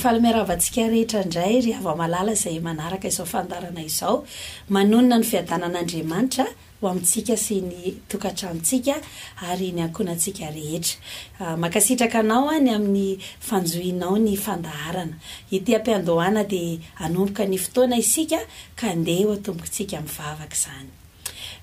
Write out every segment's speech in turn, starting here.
falmeravatsika rehetra indray ry hava-malala izay manaraka izao fandarana izao manonona ny fiadanan'Andriamanitra ho amintsika sy ny tokantranontsika ary ny ankonantsika rehetra. Makasitraka anao ny amin'ny fanjohinao ny fandaharana. Ity ampiandohana dia hanomboka ny fotoana isika ka andeha ho atombokantsika mivavaka izany.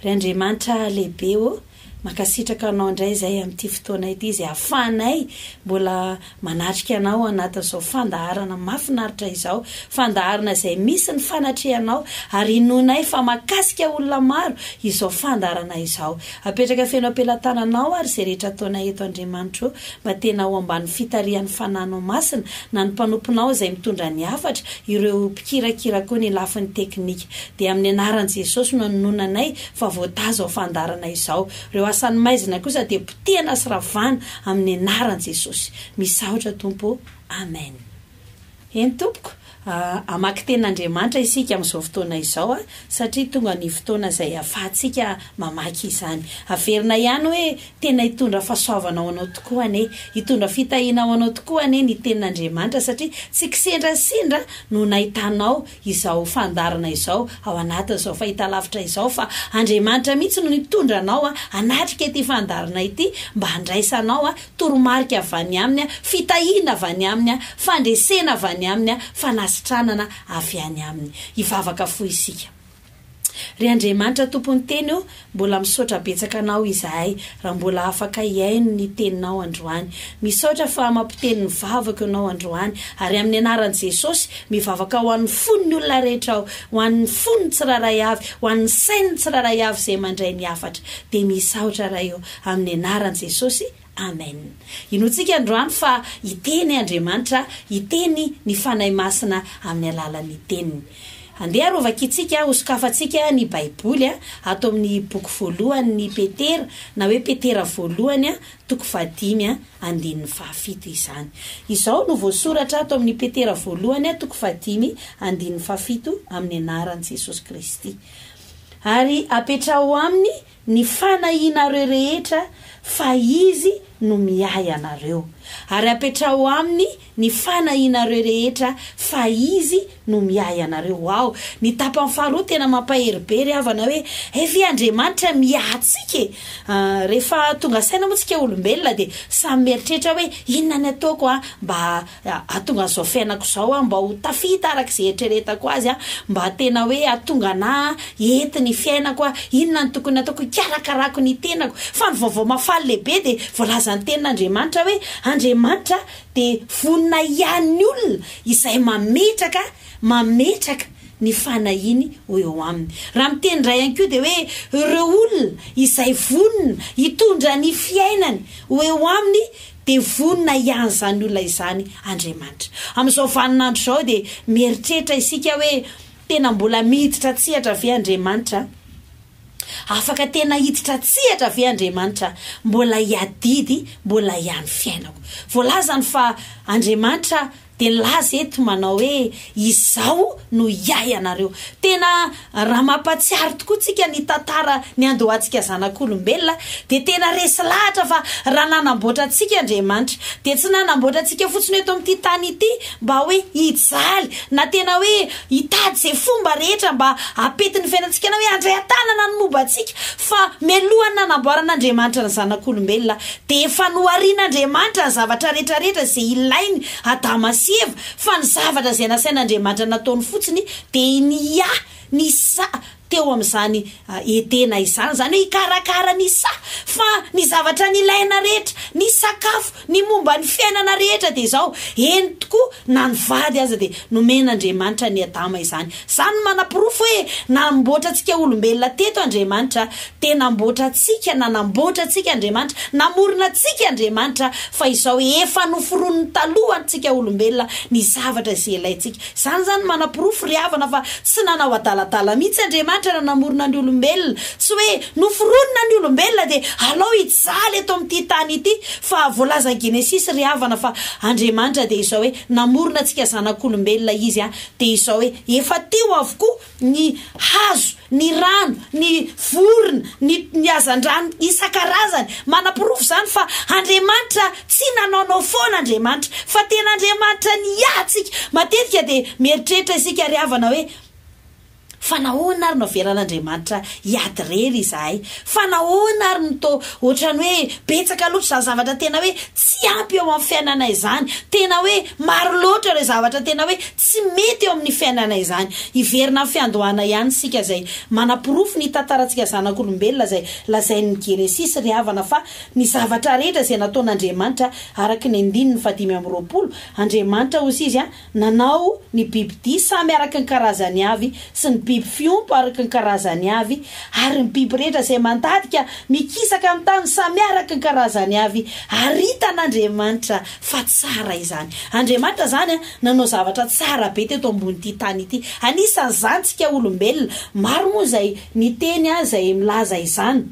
Ry Andriamanitra lehibe makasitraka anao indray izay amin'ity fotoana ity izay ahafahanay mbola manatrika anao anatin'izao fandaharana mahafinaritra izao, fandaharana izay misy ny fanatrehanao ary inonay fa makasika olona maro izao fandaharana izao. Apetraka feno ampelantananao ary izay rehetra ataonay eto Andriamanitra mba tena ho ambany fitarihan'ny fananao masina na ny mpanomponao izay mitondra ny hafatra, ireo mpikirakira koa ny lafin'ny teknika. Dia amin'ny anaran'i Jesosy no hanononanay fa voataza ao fandaharana izao. Asany maizina kosa dia potehana sy ravana amin'ny anaran'i Jesosy. Misaotra Tompo. Amen. Eny tompoko, amaky ten'Andriamanitra isika amin'izao fotoana izao satria tonga ny fotoana izay ahafahantsika mamaky izany. Averina ihany hoe tena hitondra fahasoavana ho anao tokoa ane, hitondra fitahiana ho anao tokoa ane ny ten'Andriamanitra satria tsy kisendrasindra no nahitanao izao fandarana izao ao anatin'izao fahitalavitra izao fa Andriamanitra mihitsy no nitondra anao anatrika ity fandarana ity mba handraisanao toromarika avy any aminy, fitahiana avy any aminy, fandresena avy any aminy, fanasitranana avy any aminy. Hivavaka fo isika. Ry Andriamanitra tompony teny mbola misaotra betsaka anao izahay raha mbola afaka hiaino ny teninao androany. Misaotra fa mampiteny ny vavaka anao androany ary amin'ny anaran'i Jesosy mivavaka ho an'ny fon'ny olona rehetra, ho an'ny fon'ny tsiraray avy, ho an'ny sain'ny tsiraray avy izay mandray ny hafatra. Dia misaotra raha eo amin'ny anaran'i Jesosy. Amen. Inotsika androany fa hiteny Andriamanitra, hiteny ny fanahy masina amin'ny alalan'ny teniny. Andeha rovakitsika, hosokafatsika ny Baiboly ato amin'ny boky voalohany ny Petera, na hoe Petera voalohany toko 5:7 izany. Izao no voasoratra ato amin'ny Petera voalohany toko 5:7 amin'ny anaran'i Jesosy Kristy. Ary apetrao aminy ny fanahinareo rehetra fa izy no miay anareo. Ary apetrao aminy ny fanahinareo rehetra fa izy no miay anareo. Wow, ny tapany faharoa tena mampaheribery avana hoe evi Andriamanitra miahtsika. Rehefa tonga saina motsika olombelona dia samy mieritreritra hoe inona ny ataoko mba atonga izao fiainako izao mba ho tafita araka izay eritreretako azy mba tena hoe atonga na ety ny fiainako inona ny tokony ataoko ikarakarako ny tenako. Fa ny vaovao mafaly lehibe dia voalazan'ny tenin'Andriamanitra hoe Andriamanitra dia vonina ihany olona izay mametraka ny fanahiny eo aminy. Raha miteny iray ihany koa dia hoe ireo olona izay vonina hitondra ny fiainany eo aminy dia vonina ihany izany olona izany Andriamanitra. Amin'izao vaninandro izao dia mieritreritra isika hoe tena mbola miditra tsihatra ve Andriamanitra? Afaka tena hiditra tsihatra ve Andriamanitra? Mbola hiadidy, mbola ihany fiainako. Voalazany fa Andriamanitra dia nilaza eto manao hoe izao no iay anareo. Tena raha mampatsiaro tokoa tsika ny tantara ny andohantsika zanak'olombelona dia tena resy lahatra fa raha nanamboatra antsika Andriamanitra dia tsy nanamboatra antsika fotsiny eto amin'ity tany ity mba hoe hijaly na tena hoe hitady izay fomba rehetra mba apety ny fiainantsika na hoe handray an-tanana ny momba antsika, fa mialohany nanamboaran'Andriamanitra ny zanak'olombelona dia efa noharian'Andriamanitra ny zavatra rehetrarehetra izay ilainy adama fa ny zavatra izay nasain'Andriamanitra nataony fotsiny dia ny teo amin'izany edena izany, izany hoe hikarakara ny fa ny zavatra ny ilaina rehetra, ny sakafo, ny momba ny fiainana rehetra dia izao eny tokoa na ny vady aza dia nomen'Andriamanitra ny adama izany. Izany manam-porofo hoe namboatra antsika olombelona teto Andriamanitra, tena nanamboatra antsika Andriamanitra, namorona antsika Andriamanitra fa izao efa noforoniny taloha antsika olombelona ny zavatra izay ilaintsika. Izany manam-porofo ry havana fa tsy nanao adaladala mihitsy Andriamanitra andriamanitra namorona ny olombelona tsy hoe noforonona ny olombelona de alao ijaly eto amin'ity tany ity fa voalaza ny Genesis ry havana fa andriamanitra de izao hoe namorona antsika zanak'olombelona izy de izao hoe efa teo avokoa ny hazo ny rano ny vorona ny hazandrano isan-karazany manapirofo zany fa andriamanitra tsy nanaonao foana andriamanitra fa tena andriamanitra niatsika matetika de mieritreritra isika ry havana hoe fa nahoana ary navelan'andriamanitra hiady rery izahay fa nahoana ary nito ohatrany hoe betsaka loatra za zavatra tena hoe tsy ampy eo amin'ny fiainana izany tena hoe maro loatra ireo zavatra tena hoe tsy mety eo amin'ny fiainana izany iverina fiandohana ihany sika zay manapirofo ny tantarantsika zanak'olombelona zay lazain'ny Genesis ry havana fa ny zavatra rehetra zay nataon'andriamanitra araky ny 5:20 andriamanitra hozy izy nanao ny bibidia samy araky ny karazany avy sy ny biby fiompo araky ny karazany avy ary ny biby rehetra zay mandadika mikisaka amin'ny tany samy araky ny karazany avy aritan'andriamanitra fa tsara izany andriamanitra zany nanao zavatra tsara be teto ambon'ity tany ity anisan'ny zantsika olombelona maro moa zay ny teny zay milaza izany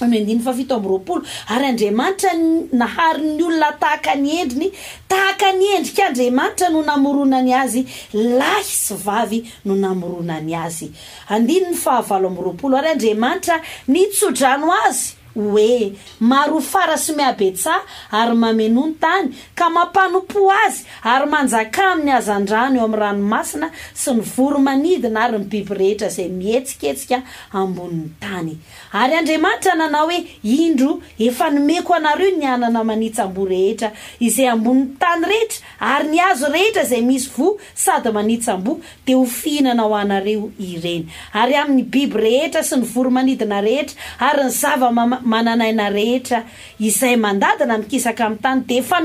amin'ny 5:20 ary andriamanitra nahary ny olona tahaka ny endriny tahaka ny endrik'andriamanitra no namoronany azy lahy sy vavy no namoronany azy 5:20 ary andriamanitra nitsodrano azy hoe maro fara sy miabetsa ary mameno ny tany ka mampanompo azy ary manjaka amin'ny hazandrano eo amin'ny ranomasina sy ny voromanidina ary ny biby rehetra zay mihetsiketsika ambonin'ny tany ary andriamanitra nanao hoe indro efa nomeko anareo ny anana manitsambo rehetra izay ambonin'ny tany rehetra ary ny hazo rehetra zay misy vo sady manitsambo de ho fihinana ho anareo ireny ary amin'ny biby rehetra sy ny voromanidina rehetra ary ny zava mananaina rehetra izay mandadana mikisaka amin'ny tany de efa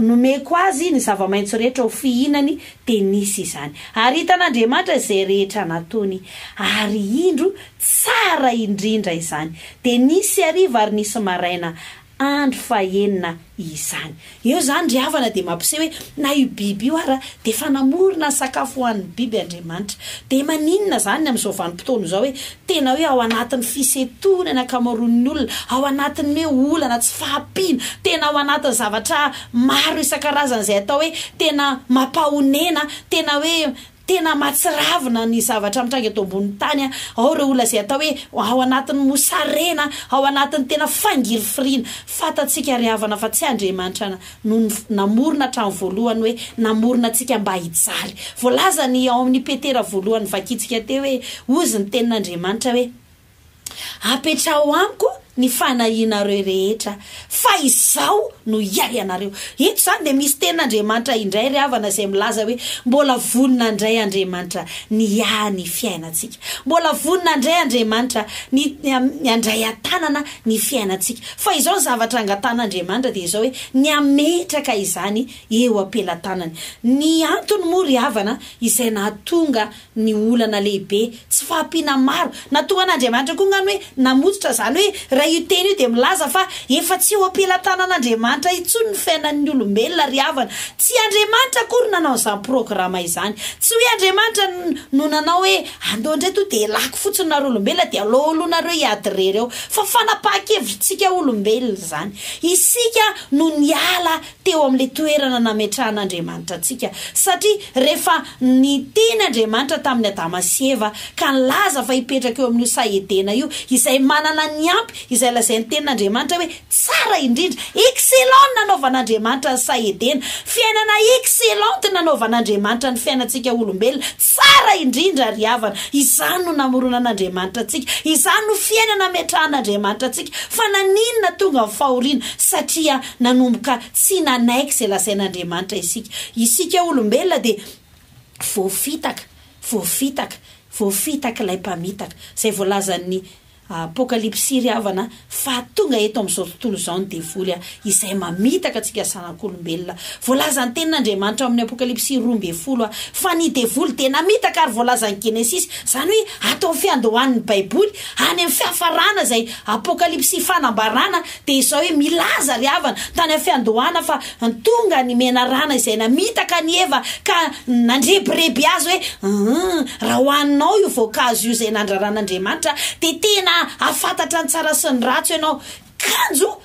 nomeko azy ny zava-maitso rehetra ho fihinany de nisy izany ary hitan'andriamanitra zay rehetra natony ary indro tsara indrindra izany de nisy hariva ary nisy maraina andro fahenina izany eo zany ry havana de mampiseho hoe na io biby io ara de fa namorona ny sakafo hoan'ny biby andriamanitra de maninona zany amin'izao vanim-potoana zao hoe tena hoe ao anatin'ny fisetonana akamaroan'ny olona ao anatin'ny hoe olana tsy fahampiana tena ao anatin'ny zavatra maro isan-karazany zay atao hoe tena mampahonena tena hoe tena matsiravina ny zavatra mitranga eto ambon'ny tany ao ireo olona zay atao hoe ao anatin'ny mosarena ao anatin'ny tena fangirifirina fatatsika ry havana fa tsy andriamanitra no namorona hatramin'ny voalohany hoe namorona antsika mba hijaly voalaza ny ao amin'ny Petera voalohany vakitsika teo hoe ozy ny tenin'andriamanitra hoe apetrao amiko ny fanahinareo rehetra fa izao no iay anareo eto zany de misy tenin'andriamanitra indray ry havana zay milaza hoe mbola vonina indray andriamanitra ny any fiainantsika mbola vonina indray andriamanitra ny andray atanana ny fiainantsika fa izao ny zavatra angatan'andriamanitra de izao hoe ny ametraka izany eo ampelantanany ny antony moa ry havana izay nahatonga ny olana lehibe tsy fahampiana maro natonga an'andriamanitra koa ngano hoe namotsitra zany hoe raha io teny io de milaza fa efa tsy eo ampelantanan'andriamanitra itsony ny fiainan'ny olombelona ry havana tsy andriamanitra akory nanao izany programa izany tsy hoe andriamanitra no nanao hoe andao indray to de lako fotsiny nareo olombelona de alohanareo hiady rery eo fa fanapahan-kevitritsika olombelona zany isika no niala teo amin'le toerana nametrahan'andriamanitra antsika satria rehefa ny teny andriamanitra tamin'ny Adama sy Eva ka nilaza fa hipetraka eo amin'ny saedena io izay manana ny ampy izay lazain'ny tenin'andriamanitra hoe tsara indrindra excellent nanaovan'andriamanitra ny saedena fiainana excellente nanaovan'andriamanitra ny fiainantsika olombelona tsara indrindra ry havana izany no namoronan'andriamanitra antsika izany no fiainana metrahan'andriamanitra antsika fa naninona tonga ny fahoriana satria nanomboka tsy nanaiky izay lazain'andriamanitra isika olombelona de voafitaka ilay mpamitaka zay voalazan'ny apokalipsy ry havana fa tonga eto amin'izao tontolo izao ny devoly izay mamitaka antsika zanak'olombelona. Voalaza ny tenin'Andriamanitra amin'ny apokalipsy 12 fa ny devoly dia namitaka ary voalaza ny Genesis, zany hoe atao fiandohan'ny baiboly any amin'ny fiafarana izay apokalipsy fanambarana dia izao hoe milaza ry havana tany amin'ny fiandohana fa tonga ny menarana izay namitaka ny Eva ka nandrebireby azy hoe raha hoaninao io voankazo io izay nandraran'Andriamanitra dia tena afantatra ny tsara sy ny ratsy ianao. Kanjo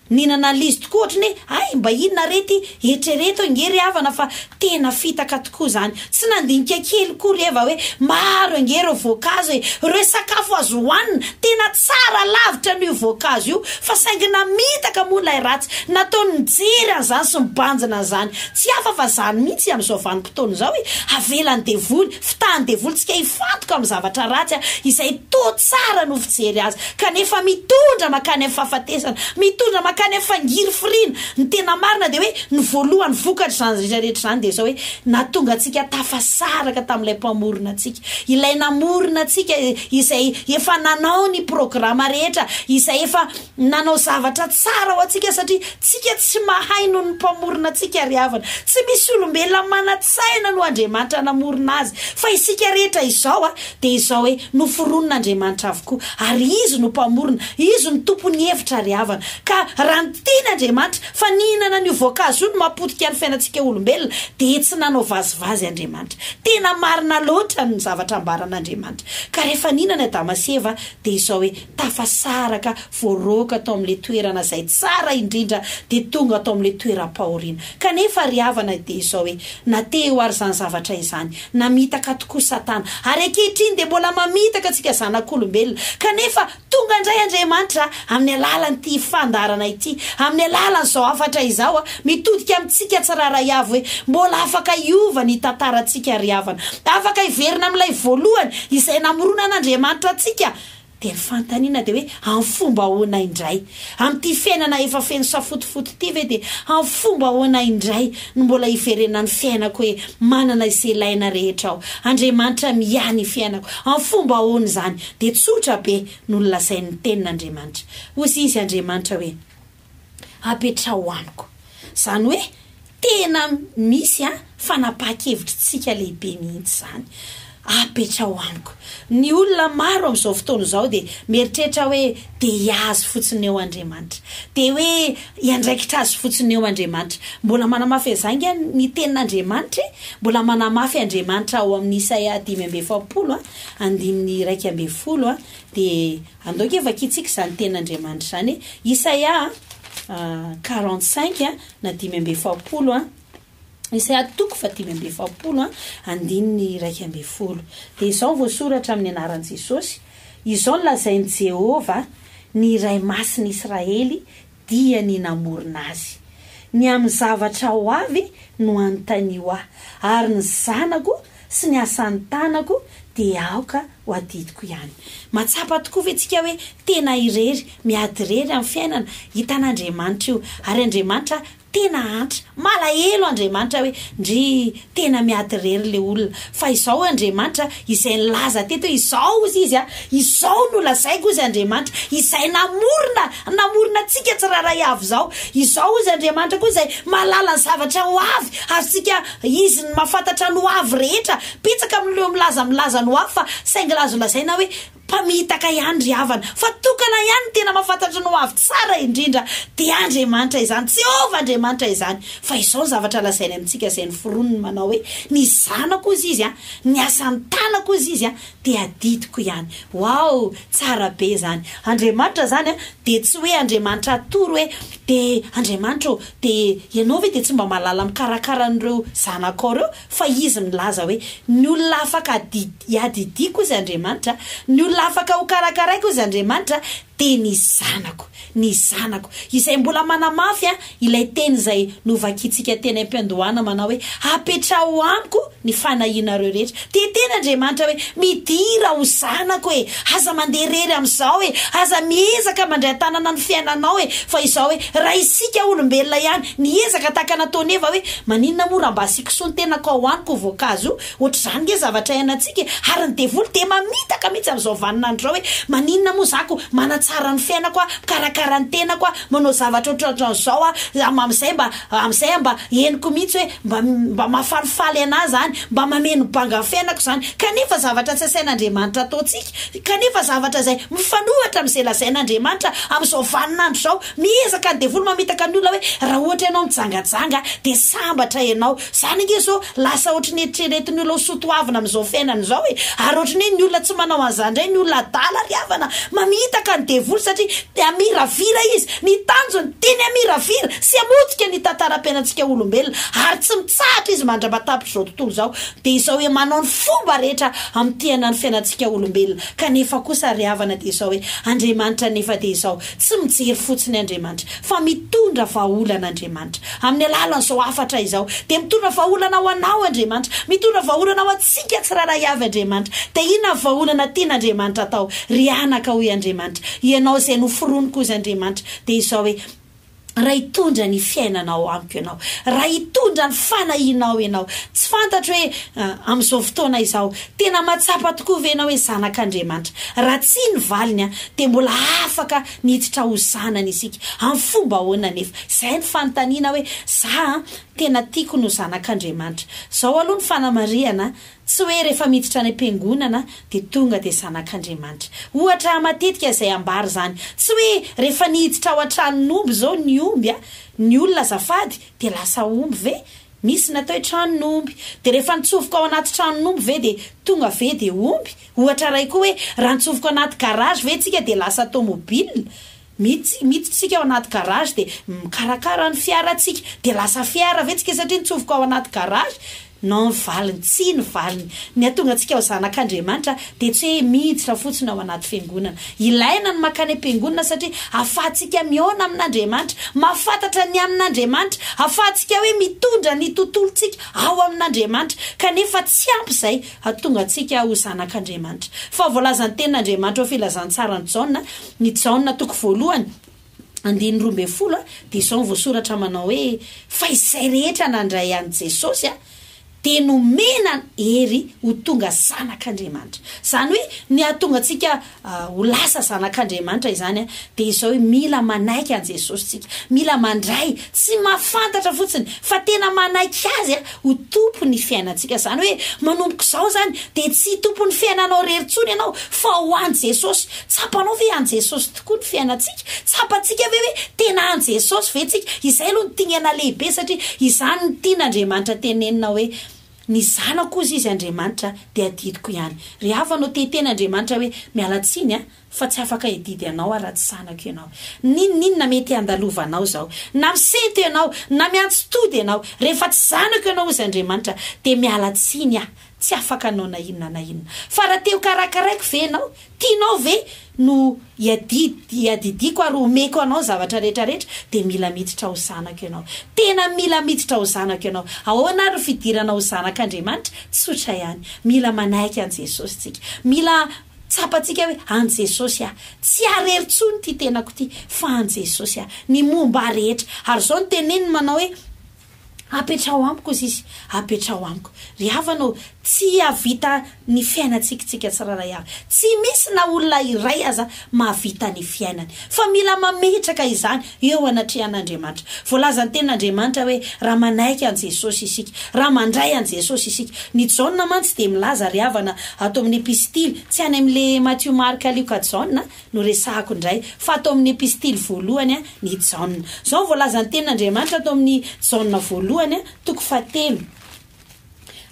ninana lizy tokoa ohatrany ay mba inona rety eritrereto ngery havana fa tena fitaka tokoa zany. Tsy nandinika kely kory Eva hoe maro ngery voankazo reo sakafo azo hoanina tena tsara lavitra n'io voankazo io fa saingy namitaka moa ilay ratsy nataony nijery an'izany sy mibanjina an'izany. Tsy hafa fa zany mihitsy amin'izao vanim-potoana izao hoe avelan'ny devoly fitahan'ny devoly tsika hifantoka amin'ny zavatra ratsy izay to tsara no fijery azy kanefa mitondra makany amin'ny fahafatesana, mitondra makany amin'ny fangiry firiana. Ny tena marina dia hoe ny voalohany vokatra zany rehetrarehetra zany dia izao hoe natonga antsika tafasaraka tamin'ilay mpamorona antsika, ilay namorona antsika izay efa nanao ny programa rehetra, izay efa nanao zavatra tsara ho antsika satria tsika tsy mahay noho ny mpamorona antsika ry havana. Tsy misy olombelona manatsaina no Andriamanitra namorona azy fa isika rehetra izao dia izao hoe noforonon'Andriamanitra avokoa ary izy no mpamorona, izy no tompony hevitra ry havana. Ka raha ny tian'Andriamanitra fa nihinana ny voankazo io no mapotika ny fiainantsika olombelona dia tsy nanao vazivazy Andriamanitra. Tena marina loatra ny zavatra ambaran'Andriamanitra. Ka rehefa nihinana Adama sy Eva dia izao hoe tafasaraka voaroka tao amin'ilay toerana izay tsara indrindra dia tonga tao amin'ilay toeram-pahoriana. Kanefa ry havana dia izao hoe nateo ary izany zavatra izany namitaka tokoa Satana ary ankehitriny dia mbola mamitaka antsika zanak'olombelona. Kanefa tonga indray Andriamanitra amin'ny alalan'ity fandarana ity, amin'ny alalan'izao afatra izao mitodika amintsika tsiraray avy hoe mbola afaka hiova ny tantarantsika ry havana, afaka hiverina amin'ilay voalohany izay namorona an'Andriamanitra antsika. Dia ny fantaniana dia hoe amin'ny fomba ahoana indray amin'ity fiainana efa feno safotifoty ity ve dia amin'ny fomba ahoana indray no mbola hiverena ny fiainako hoe manana izay ilaina rehetra aho, Andriamanitra mihany fiainako amin'ny fomba ahoana izany dia tsotra be no nolazain'ny tenin'Andriamanitra. Hozy izy Andriamanitra hoe apetrao amiko, zany hoe tena misy fanapahakevitrytsika lehibe mihitsy zany. Apetrao amiko. Ny olona maro amin'izao fotoana izao dia mieritreritra hoe dia hiazo fotsiny eo Andriamanitra, dia hoe hiandraikitra azy fotsiny eo Andriamanitra. Mbola manamafy izany ny tenin'Andriamanitra, mbola manamafy Andriamanitra ao amin'ny Isaia 5:20 2:1 dia andoaka efa kitsika izany tenin'Andriamanitra zany. Isaia 45 na 5:20 Isaia toko fa 5:20 2:1 dia izao voasoratra amin'ny anaran'i Jesosy. Izao no lazain'i Jehova ny iray masin'i Israely dia ny namorona azy. Ny amin'ny zavatra ho avy no anontanio aho ary ny zanako sy ny asan'ny tanako dia aoka ho adidiko ihany. Matsapa tokoa ve tsika hoe tena irery miady irery amin'ny fiainana hitan'Andriamanitra io ary Andriamanitra tena antra malahelo Andriamanitra hoe ndry tena miady irery le olona. Fa izao Andriamanitra izay nilaza teto izao izy izao no lazaiko izy Andriamanitra izay namorona antsika tsiraray avy izao izy Andriamanitra koa izay malala ny zavatra ho avy ary tsika izy ny mahafantatra ny ho avy rehetra pitsaka amin'ileo milaza ny ho avy fa saingy lazo lazaina hoe mpamitaka ihany ry havana fa tokana ihany tena mahafantatra ny ho avy tsara indrindra dia Andriamanitra izany, tsy ova Andriamanitra izany. Fa izao zavatra lazaina amintsika izay ny foroniny manao hoe ny zanako izy izy ny asan'ny tanako izy izy dia adidiko ihany. Wow, tsara be zany. Andriamanitra zany dia tsy hoe Andriamanitra atoro hoe dia Andriamanitra dia ianao ve dia tsy mba mahalala mikarakara an'ireo zanako ireo, fa izy milaza hoe ny olona afaka hiadidiko izy Andriamanitra, ny olona afaka ho karakaraiko izy Andriamanitra de ny zanako izay mbola manamafy ilay teny zay novakitsika teny am-piandohana manao hoe apetrao amiko ny fanahinareo rehetra de tena Andriamanitra hoe midira ho zanako hoe aza manderery am'izao hoe aza miezaka mandray tanana ny fiainanao hoe fa izao hoe raha isika olombelona ihany niezaka tahaka nataony eva hoe maninona mora mba asikosony tenako ao aniko voankazo ohatra zany nge zavatra iainantsika ary ny devoly de mamitaka mihitsy am'izao vaninandro hoe maninona moa zako manatsara ny fiainako karakara ny tenako manao zavatra ohatran'izao am'izay mba eniko mihitsy hoe mba mafalifaly anazy zany mba mameno banga fiainako zany kanefa zavatra tsy asain'Andriamanitra ataotsika kanefa zavatra zay mifanohatra am'izay lazain'Andriamanitra am'izao vaninandro zao miezaka ny devoly mamitaka ny olona hoe raha ohatra ianao mijangajanga de sambatra ianao zany nge zao lasa ohatrany eritreretiny olona sotoavina am'izao fiainany zao hoe ary ohatrany ny olona tsy manao an'izany ndray ny olona adala riavana mamitaka ny devoly satria de amiravira izy ny tanjony teny amiravira sy amotika ny tantaram-piainantsika olombelona ary tsy mitsahatra izy mandra-batapitra zao tontolo zao de izao hoe manao ny fomba rehetra am'tiana ny fiainantsika olombelona kanefa kosa riavana de izao hoe Andriamanitra nefa de izao tsy mijery fotsiny Andriamanitra fa mitondra vaholan'Andriamanitra amin'ny alalan'izao afatra izao de mitondra vaholana ho anao Andriamanitra mitondra vaholana ho atsika tsiraray avy Andriamanitra de inona vaholana tian'Andriamanitra atao rianaka hoy Andriamanitra ianao zay noforoniko izy Andriamanitra de izao hoe raha hitondra ny fiainanao amiko ianao raha hitondra ny fanahinao ianao tsy fantatro hoe am'izao fotoana izao tena matsapa tokoa ve ianao hoe zanak'Andriamanitra raha tsy ny valiny de mbola afaka niditra ho zanany isika amin'ny fomba ahoana nefa izay ny fanontaniana hoe za tena tiako no zanak'Andriamanitra zao aloha ny fanamariana tsy hoe rehefa miditra any am-piangonana de tonga de zanak'Andriamanitra ohatra matetika izay ambary zany tsy hoe rehefa niditra ao an-tranon'omby zao ny omby ny olona azafady de lasa omby ve misy natao hoe tranon'omby de rehefa nitsofoka ao anaty tranon'omby ve de tonga ve de omby ohatra ray koa hoe raha nitsofoka anaty garage ve tsika de lasa tomobile miditsika ao anaty garage de mikarakara ny fiara tsika de lasa fiara ve tsika satria nitsofoka ao anaty garage non valiny tsy ny valiny ny atonga antsika ao zanak'Andriamanitra de tsy hoe miditra fotsiny ao anaty fiangonana ilaina ny makany am-piangonana satria ahafahantsika miona amin'Andriamanitra mahafantatra ny amin'Andriamanitra ahafahantsika hoe mitondra ny tontolontsika ao amin'Andriamanitra kanefa tsy ampy izay atonga antsika ho zanak'Andriamanitra fa voalazany tenin'Andriamanitra ao filazantsara ny Jaona toko voalohany 9:12 de izao voasoratra manao hoe fa izay rehetra nandray an'i Jesosy de nomena hery ho tonga zanak'Andriamanitra zany hoe ny atonga antsika ho lasa zanak'Andriamanitra izany de izao hoe mila manaiky an Jesosy tsika mila mandray tsy mahafantatra fotsiny fa tena manaiky azy ho tompo ny fiainantsika zany hoe manomboka izao zany de tsy tompo ny fiainanao reritsony ianao fa ho an Jesosy tsapanao ve an Jesosy tokoa ny fiainantsika tsapantsika ve hoe tena an Jesosy ve tsika izay aloha ny tingana lehibe satria izany ny tian'Andriamanitra tenenina hoe ny zanako ozy izy Andriamanitra de adidiko ihany ry havanao teten'Andriamanitra hoe mialatsiny fa tsy afaka edidy anao raha tsy zanako ianao ninona mety andalovanao zao na misento ianao na miantso tody ianao rehefa tsy zanako ianao ozy Andriamanitra de mialatsiny tsy afaka anao na inona fa raha teo karakaraiko ve ianao tianao ve no iadidiko ary omeko anao zavatra rehetrarehetra de mila miditra ho zanako ianao tena mila miditra ho zanako ianao ahoana ry fidirana ho zanak'Andriamanitra tsotra ihany mila manaiky an Jesosy tsika mila tsapantsika hoe an Jesosy tsy areritsony ty tenako ty fa an Jesosy ny momba rehetra ary zao ny teneniny manao hoe apetrao amiko izy apetrao amiko ry havanao tsy avita ny fiainantsika tsiraray avy tsy misy na olona iray aza mahavita ny fiainany fa mila mametraka izany eo anatrehan'Andriamanitra voalazany tenin'Andriamanitra hoe raha manaiky an Jesosy isika raha mandray an Jesosy isika ny Jaona mantsy de milaza ry havana atao amin'ny epistily tsy any amin'le Matthieu Marc Luc Jaona no resahako indray fa atao amin'ny epistily voalohany ny Jaona zao voalazany tenin'Andriamanitra atao amin'ny Jaona voalohany toko 7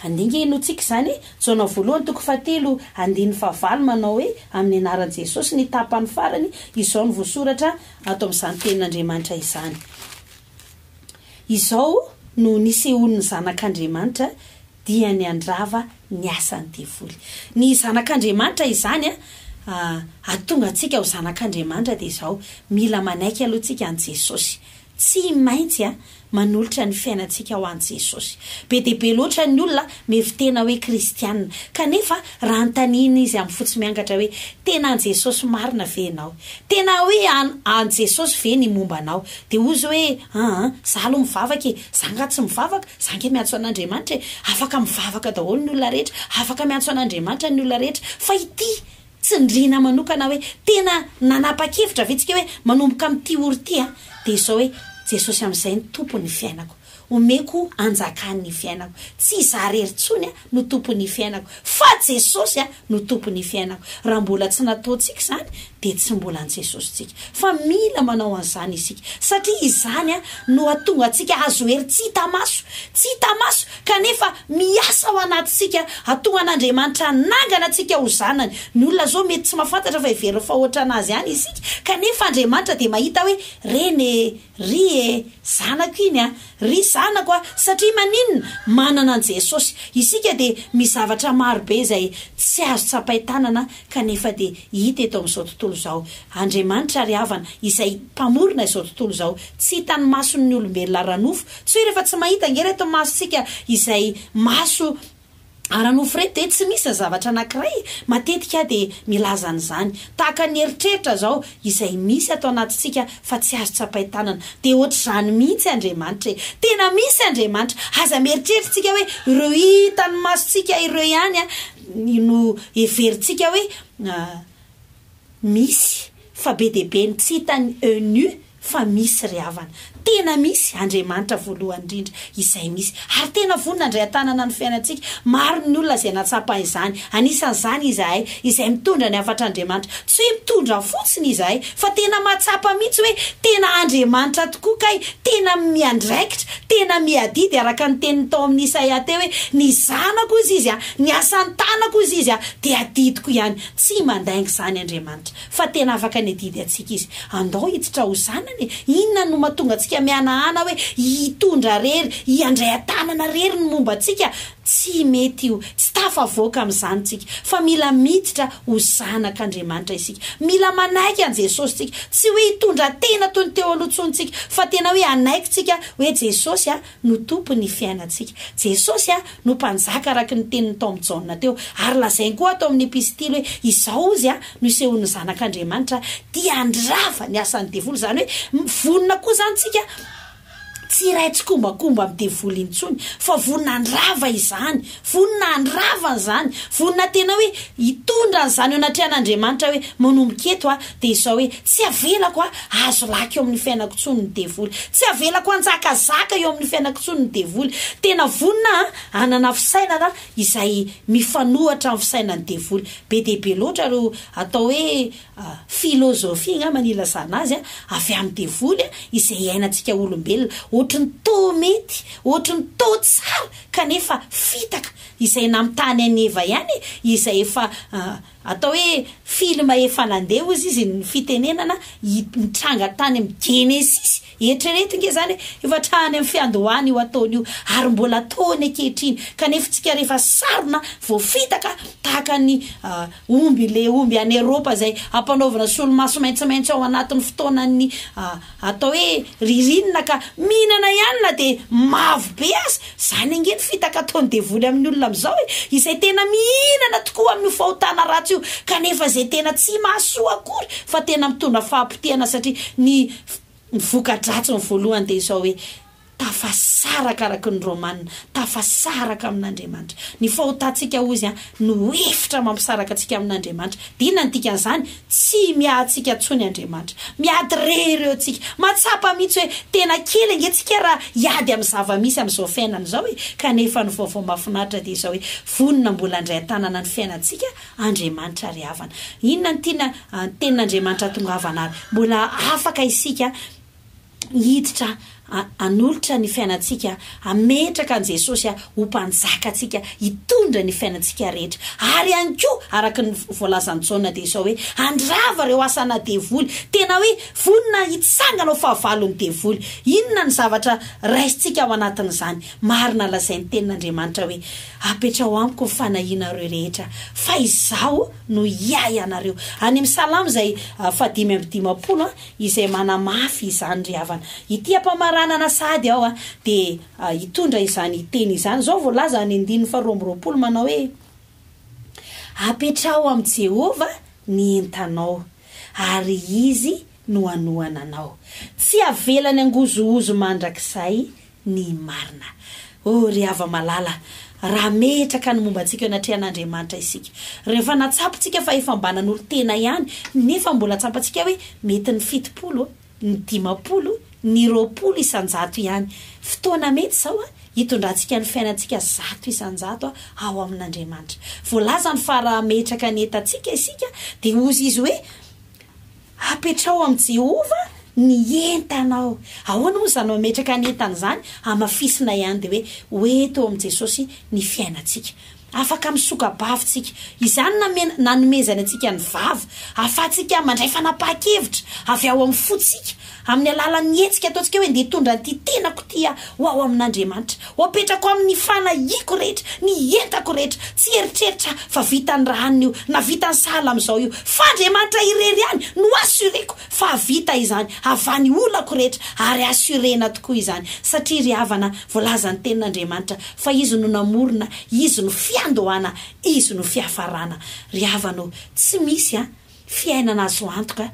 andingy notsika zany Jaona voalohany toko 7 andiny 9 manao hoe amin'ny anaran'i Jesosy ny tapany farany izao ny voasoratra atao amin'izany tenin'Andriamanitra izany izao no nisehon'ny zanak'Andriamanitra dia ny andrava ny asany devoly ny zanak'Andriamanitra izany atonga antsika ho zanak'Andriamanitra dia izao mila manaiky aloha tsika an' Jesosy tsy maintsy manolotra ny fiainantsika ho an' Jesosy. Be dia be loatra ny olona mevitena hoe kristianina kanefa raha antanina izy amin'ny fotsy miangatra hoe tena an' Jesosy marina ve ianao, tena hoe an' Jesosy ve ny momba anao, dia ozy hoe za aloha mivavaka za nga tsy mivavaka, za nge miantso an'Andriamanitra afaka mivavaka daholo ny olona rehetra, afaka miantso an'Andriamanitra ny olona rehetra, fa ity tsindriana manokana hoe tena nanapa-kevitra vetsika hoe manomboka amin'ity oro ity dia izao hoe Jesosy amin'izay ny tompony fiainako, omeko anjakany fiainako, tsy za rery tsony no tompony fiainako fa Jesosy no tompony fiainako. Raha mbola tsy nataontsika izany dia tsy mbola an' Jesosy tsika, fa mila manao an'izany isika satria izany no atonga antsika azo hery tsy hita maso kanefa miasa ao anatintsika, atonga an'Andriamanitra nangana antsika ho zanany. Ny olona zao mety tsy mahafantatra fa iverina fa ohatra anazy ihany isika kanefa Andriamanitra dia mahita hoe reny ry zanako iny ry zanako satria maninona manana an' Jesosy. Isika dia mizavatra marobe izay tsy azo tsapaitanana kanefa dia hita eto amin'izao tontolo izao. Andriamanitra ry havana izay mpamorona izao tontolo izao tsy hitany mason'ny olombelona ranofo, tsy hoe rehefa tsy mahita nge reto masontsika izay maso aranofo reto dia tsy misy ny zavatra anankiray matetika dia milaza an'izany tahaka ny eritreritra zao izay misy atao anatintsika fa tsy azo tsapaitanana. Dia ohatr'izany mihitsy Andriamanitra, tena misy Andriamanitra aza mieritreritsika hoe ireo hitany masontsika ireo ihany no everintsika hoe misy, fa be dia be ny tsy hitany nu fa misy ry havana. Tena misy Andriamanitra voalohany indrindra izay misy ary tena vonina andray an-tanana ny fiainantsika. Maro ny olona izay natsapa izany, anisan'izany izahay izay mitondra ny hafatr'Andriamanitra, tsy hoe mitondra fotsiny izahay fa tena matsapa mihitsy hoe tena Andriamanitra tokoa kay tena miandraikitra, tena miadidy araka ny teniny tao amin'ny Isaia teo hoe ny zanako izy izy ny asan'ny tanako izy izy dia adidiko ihany. Tsy mandainga izany Andriamanitra fa tena afaka ny adidy antsika izy. Andao hiditra ho zanany, inona no mahatonga antsika mianahana hoe hitondra rery, hiandray an-tanana rery ny momba antsika? Tsy mety io, tsy tafavoaka amin'izany tsika fa mila miditra ho zanak'Andriamanitra isika, mila manaiky an' Jesosy tsika, tsy hoe hitondra tena toy ny teo alohantsika fa tena hoe anaiky tsika hoe Jesosy no tompony fiainantsika, Jesosy no mpanjaka araka ny teniny tao amin'ny Jaona teo. Ary lazainy koa atao amin'ny epistily hoe izao izy no isehon'ny zanak'Andriamanitra dia andrava ny asan'ny devoly, izany hoe vonina koa zany tsika tsy iray tsy kombakomba amin'ny devoly intsony fa vonina andrava izany, vonina andrava izany, vonina tena hoe hitondra an'izany eo anatrehan'Andriamanitra hoe manomboka eto dia izao hoe tsy avelako azo laka eo amin'ny fiainako tsony ny devoly, tsy avelako anjakazaka eo amin'ny fiainako tsony ny devoly. Tena vonina anana fisainana izay mifanohatra amin'ny fisainan'ny devoly. Be dia be loatra ro atao hoe filozofia nga manilazana azy avy amin'ny devoly izay iainantsika olombelona, ohatrany to mety, ohatrany to tsara kanefa fitaka izay namitany aneva ihany izay efa atao hoe filma efa nandeha izy ny fitenenana mitranga tany amin'ny Genesis. Eritrereto nge zany efa trany amin'ny fiandohany io ataony io ary mbola ataony ankehitriny kanefa tsika rehefa sarona voafitaka tahaka ny omby any Eropa izay ampanaovana solomaso maitsomaitso ao anatin'ny fotoanany atao hoe ririnina ka mihinana ihany na dia mavo be azy. Zany angeny fitaka ataony devoly amin'ny olona amin'izao izay tena mihinana tokoa amin'ny fahotana ratsy io kanefa izay tena tsy mahasoa akory fa tena mitondra fahampitehana satria ny voka-dratsiny voalohany dia izao hoe tafasaraka araka ny Romanina, tafasaraka amin'Andriamanitra. Ny fahotantsika ozy no efitra mampisaraka antsika amin'Andriamanitra. Dina ny dikan'izany tsy miahantsika tsony Andriamanitra, miady rery eo antsika, matsapa mihitsy hoe tena kely angentsika raha hiady amin'ny zava-misy amin'izao fiainana izao kanefa ny vaovao mahafinaritra dia izao hoe vonina mbola andray an-tanana ny fiainantsika Andriamanitra ry havana. Inona ny tenin'Andriamanitra tongavana ary mbola afaka isika hiditra anolotra ny fiainantsika, ametraka an' Jesosy ho mpanjaka atsika, hitondra ny fiainantsika rehetra. Ary ihany koa araka ny voalazan'ny Jaona dia izao hoe andrava reo asana devoly, tena hoe vonina hitsangana ao fahavalon'ny devoly. Inona ny zavatra raisintsika ao anatin'izany? Marina lazain'ny tenin'Andriamanitra hoe apetrao amiko ny fanahinareo rehetra, fa izaho no iay anareo. Any amin'ny Salamo izay 5:50 izay manamafy izany ry havana. Ity ampamaranana sady ao dia hitondra izany teny izany. Zao voalaza ny 2:20 manao hoe apetrao amin'ny Jehova ny entanao ary izy no anohana anao, tsy avelany angozohozo mandrakizay ny marina. Ry hava malala, raha metraka ny momba antsika natrehan'Andriamanitra isika, rehefa natsapontsika fa efa mbanan'olo tena ihany, nefa mbola tsapantsika hoe mety ny 70, ny 50, ny 20 isan-jato ihany. Fotoana mety sao hitondrantsika ny fiainantsika 100 isan-jato ao amin'Andriamanitra. Voalaza ny fa raha metraka ny entantsika isika dia ozy izy hoe apetrao amin'ny Jehova ny entanao. Ahoana moa izany mametraka ny entana izany? Amafisina ihany dia hoe eto amin'i Jesosy ny fiainantsika. Afaka misoka-bavintsika. Izany nanomezana antsika ny vava, ahafahantsika mandray fanapahan-kevitra avy ao amin'ny fotsika, amin'ny alalan'ny hetsika ataontsika hoe ndeha hitondra ny tenako tia ho ao amin'Andriamanitra. Ho apetrako amin'ny fanahiako rehetra, ny entako rehetra, tsy eritreritra fa vita ny rahany io na vita ny sahala amin'izao io, fa Andriamanitra irery ihany no assureko fa vita izany avy any olako rehetra, ary assurena tokoa izany. Satria ry havana, voalaza ny tenin'Andriamanitra fa izy no namorona, izy no fiandohana, izy no fiafarana. Ry havano, tsy misy fiainana azo antoka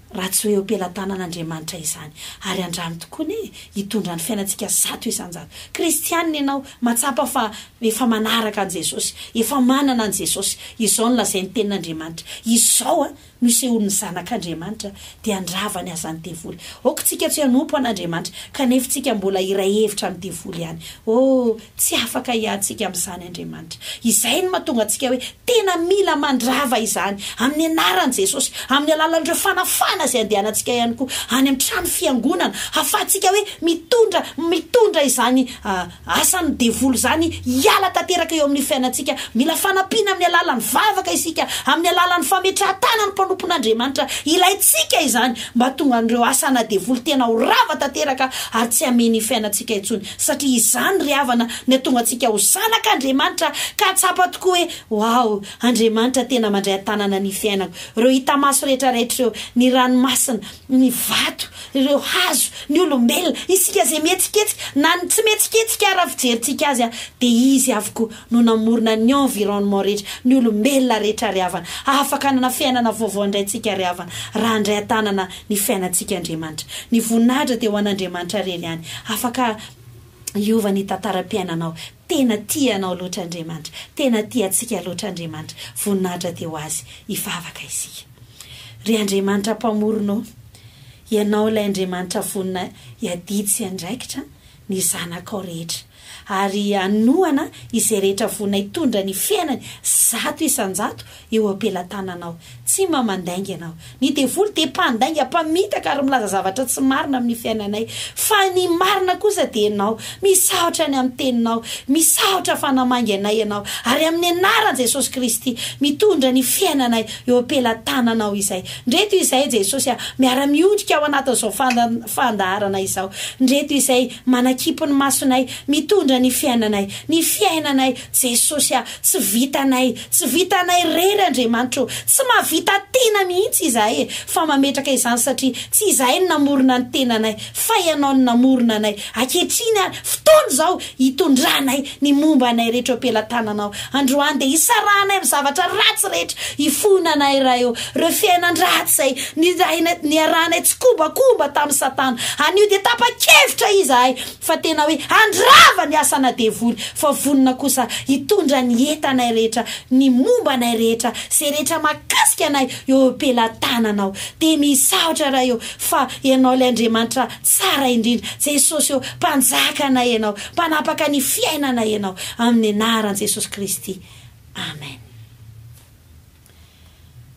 raha tsy hoe ompelatanan'Andriamanitra izany. Ary andramo tokoa ny hitondra ny fiainantsika 100 isan-jato. Kristianina ianao, matsapa fa efa manaraka an' Jesosy, efa manana an' Jesosy. Izao no lazain'ny tenin'Andriamanitra. Izao no sehoan'ny zanak'Andriamanitra dia andrava ny azan'ny devoly. Okontsika tsy hanompo an'Andriamanitra kanefa tsika mbola iray hevitra amin'ny devoly ihany. Tsy afaka hiadsika amin'izany Andriamanitra. Izay no mahatonga antsika hoe tena mila mandrava izany amin'ny anaran'i Jesosy, amin'ny alalan'ireo fanafana izay andehanantsika ihany koa any amin'ny trano fiangonana, ahafahantsika hoe mitondra izany asan'ny devoly izany hiala tanteraka eo amin'ny fiainantsika. Mila fanampiana amin'ny alalan'ny vavaka isika, amin'ny alalan'ny fametrahan-tana ny mpanompon'Andriamanitra ilaitsika izany mba tonga an'ireo asana devoly tena ho rava tanteraka ary tsy hameny fiainantsika intsony. Satria izany ry havana ny atonga antsika ho zanak'Andriamanitra ka tsapa tokoa hoe Andriamanitra tena mandray tanana ny fiainako. Ireo hita maso rehetrarehetra ireo, ny ranomasina, ny vato, ireo hazo, ny olombelona, isika izay mihetsiketsika na tsy mihetsiketsika raha fijerintsika azy dia izy avokoa no namorona ny environnement rehetra, ny olombelona rehetra ry havana. Afaka hanana fiainana vaovao indraintsika ry havana raha andray tanana ny fiainantsika Andriamanitra. Ny voninahitra dia ho an'Andriamanitra rery ihany. Afaka hiova ny tantaram-piainanao. Tena tianao loatra Andriamanitra, tena tiantsika loatra Andriamanitra. Voninahitra dia ho azy hivavaka isika. Ry Andriamanitra mpamoronao, ianao ilay Andriamanitra vonina hiadidy sy andraikitra ny zanakao rehetra, ary anohana izay rehetra vonina hitondra ny fiainany 100 isan-jato eo ampelantananao. Tsy mamandainga ianao. Ny devoly dia mpandainga, mpamitaka ary milaza zavatra tsy marina amin'ny fiainanay, fa ny marina kosa dia ianao. Misaotra ny amin'ny teninao, misaotra fanamangy anay ianao, ary amin'ny anaran'i Jesosy Kristy mitondra ny fiainanay eo ampelantananao izay. Ndreto izay Jesosy miara-miondrika ao anatin'izao fandaharana izao. Ndreto izay manakipo ny masonay, mitondra ny fiainanay Jesosy tsy vitanay rery Andriamanitra, tsy mahavita tena mihitsy izahay fa mametraka izany satria tsy izahay no namorona ny tenanay fa ianao no namorona anay. Ankehitriny fotoana izao hitondranay ny momba anay rehetra ampelantananao. Androany dia hisarahanay amin'ny zavatra ratsy rehetra, hifonanay raha eo ireo fiainan-dratsy izay ny arahanay tsy kombakomba tamin'ny Satana. Anio dia tapa-kevitra izahay fa tena hoe andrava ny asana devoly, fa vonina kosa hitondra ny entanay rehetra, ny momba anay rehetra, izay rehetra makasika anay eo ampelantananao. Dia misaotra raha eo fa ianao ilay Andriamanitra tsara indrindra, Jesosy eo mpanjaka anay ianao, mpanapaka ny fiainanay ianao, amin'ny anaran'i Jesosy Kristy. Amen.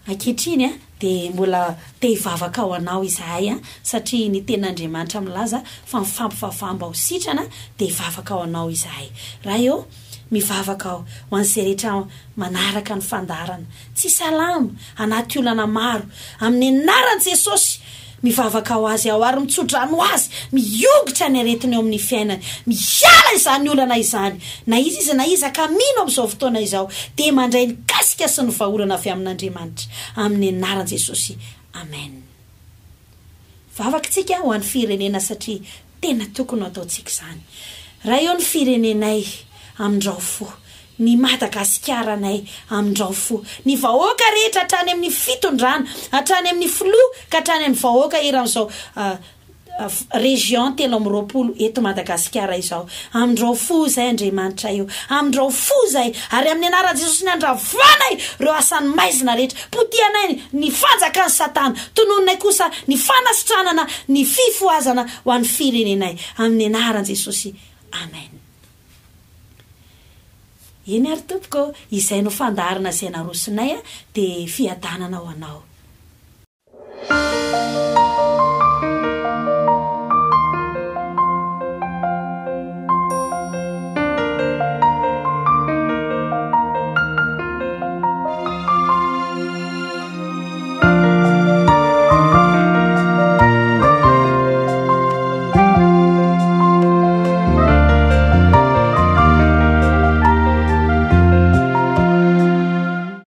ankehitriny a de mbola te hivavaka ao anao izahay a satria ny ten'Andriamanitra milaza fa mifampifafamba ao sitrana de hivavaka ao anao izahay. Raha eo mivavaka ao ho an'izay rehetra manaraka ny fandarana tsy salama anaty olana maro amin'ny anaran'i Jesosy, mivavaka ao azy ao ary mitsodrano azy, miongotra ny aretiny eo amin'ny fiainany, miala izany olana izany, na izy na iza ka mino amin'izao fotoana izao de mandray ny kasika sy ny vahaolana avy amin'Andriamanitra amin'ny anaran'i Jesosy. Amen. Vavakantsika ho an'ny firenena satria tena tokony ataontsika izany. Raha eo ny firenenay amin'izao fo, ny Madagasikara-nay amin'izao fo, ny vahoaka rehetra hatrany amin'ny fitondrana, hatrany amin'ny filoha ka hatrany amin'ny vahoaka eran'izao région 3 eto Madagasikara izao. Amin'izao fo zay Andriamanitra eo, amin'izao fo zay ary amin'ny anaran'i Jesosy ny andravanay ireo asany maizina rehetra, potianay ny fanjakan'ny Satana, tonononay kosa ny fanasitranana, ny fifoazana ho an'ny firenenay amin'ny anaran'i Jesosy. Amen. Eny ary tompoko, izay no fandaharana izay narosinay de fiadanana ho anao.